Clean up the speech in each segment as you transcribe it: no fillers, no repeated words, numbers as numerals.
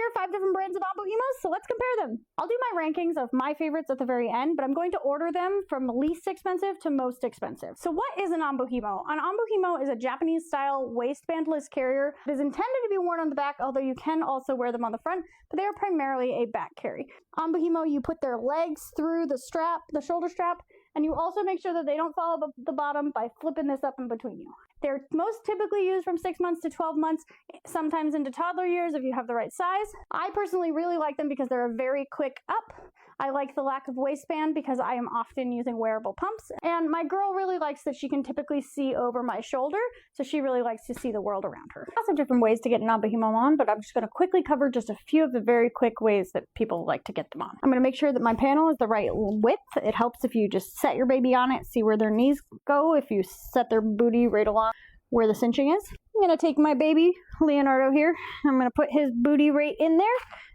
here 5 different brands of Onbuhimos, so let's compare them. I'll do my rankings of my favorites at the very end, but I'm going to order them from least expensive to most expensive. So what is an Onbuhimo? An Onbuhimo is a Japanese-style waistbandless carrier. It is intended to be worn on the back, although you can also wear them on the front, but they are primarily a back carry. Onbuhimo, you put their legs through the strap, the shoulder strap, and you also make sure that they don't fall above the bottom by flipping this up in between you. They're most typically used from 6 months to 12 months, sometimes into toddler years if you have the right size. I personally really like them because they're a very quick up. I like the lack of waistband because I am often using wearable pumps. And my girl really likes that she can typically see over my shoulder, so she really likes to see the world around her. Lots of different ways to get an Onbuhimo on, but I'm just going to quickly cover just a few of the very quick ways that people like to get them on. I'm going to make sure that my panel is the right width. It helps if you just set your baby on it, see where their knees go, if you set their booty right along where the cinching is. I'm going to take my baby, Leonardo here, I'm going to put his booty right in there.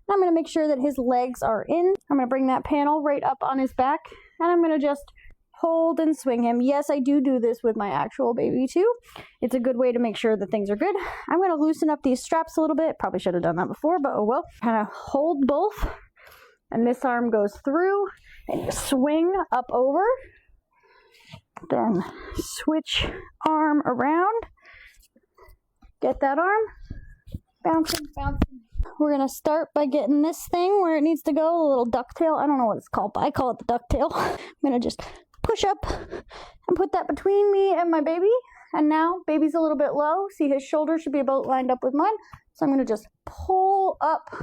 I'm going to make sure that his legs are in. I'm going to bring that panel right up on his back, and I'm going to just hold and swing him. Yes, I do this with my actual baby too. It's a good way to make sure that things are good. I'm going to loosen up these straps a little bit. Probably should have done that before, but oh well. Kind of hold both, and this arm goes through, and you swing up over. Then switch arm around. Get that arm. Bouncing, bouncing. We're going to start by getting this thing where it needs to go, a little ducktail. I don't know what it's called, but I call it the ducktail. I'm going to just push up and put that between me and my baby. And now, baby's a little bit low. See, his shoulder should be about lined up with mine. So I'm going to just pull up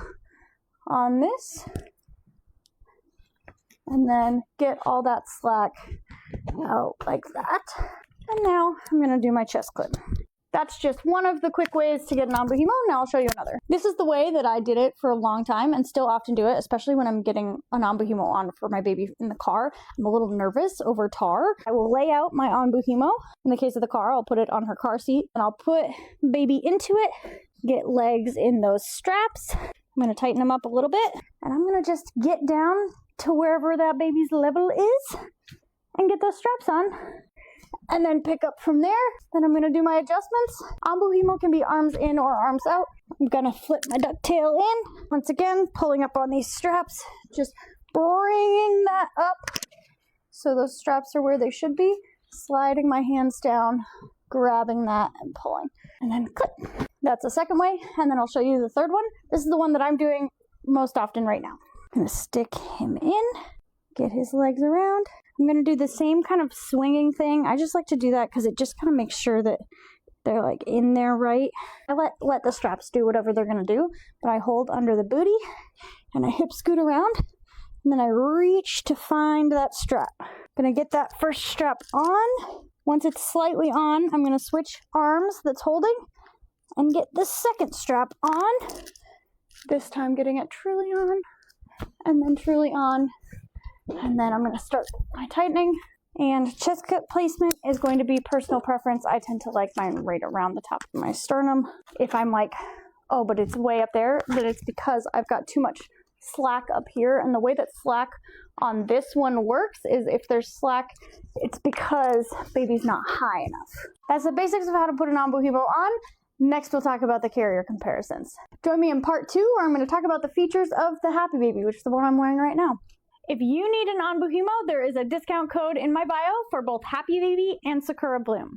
on this. And then get all that slack out like that. And now I'm going to do my chest clip. That's just one of the quick ways to get an Onbuhimo. Now I'll show you another. This is the way that I did it for a long time and still often do it, especially when I'm getting an Onbuhimo on for my baby in the car. I'm a little nervous over Tar. I will lay out my Onbuhimo. In the case of the car, I'll put it on her car seat and I'll put baby into it, get legs in those straps. I'm going to tighten them up a little bit, and I'm going to just get down to wherever that baby's level is and get those straps on. And then pick up from there. Then I'm going to do my adjustments. Onbuhimo can be arms in or arms out. I'm going to flip my ducktail in. Once again, pulling up on these straps. Just bringing that up so those straps are where they should be. Sliding my hands down, grabbing that and pulling. And then clip. That's the second way. And then I'll show you the third one. This is the one that I'm doing most often right now. I'm going to stick him in. Get his legs around. I'm going to do the same kind of swinging thing. I just like to do that because it just kind of makes sure that they're like in there right. I let the straps do whatever they're going to do, but I hold under the booty and I hip scoot around, and then I reach to find that strap. I'm going to get that first strap on. Once it's slightly on, I'm going to switch arms that's holding and get the second strap on. This time getting it truly on, and then truly on. And then I'm going to start my tightening. And chest clip placement is going to be personal preference. I tend to like mine right around the top of my sternum. If I'm like, oh, but it's way up there, then it's because I've got too much slack up here. And the way that slack on this one works is if there's slack, it's because baby's not high enough. That's the basics of how to put an Onbuhimo on. Next, we'll talk about the carrier comparisons. Join me in part 2, where I'm going to talk about the features of the Happy Baby, which is the one I'm wearing right now. If you need an Onbuhimo, there is a discount code in my bio for both Happy Baby and Sakura Bloom.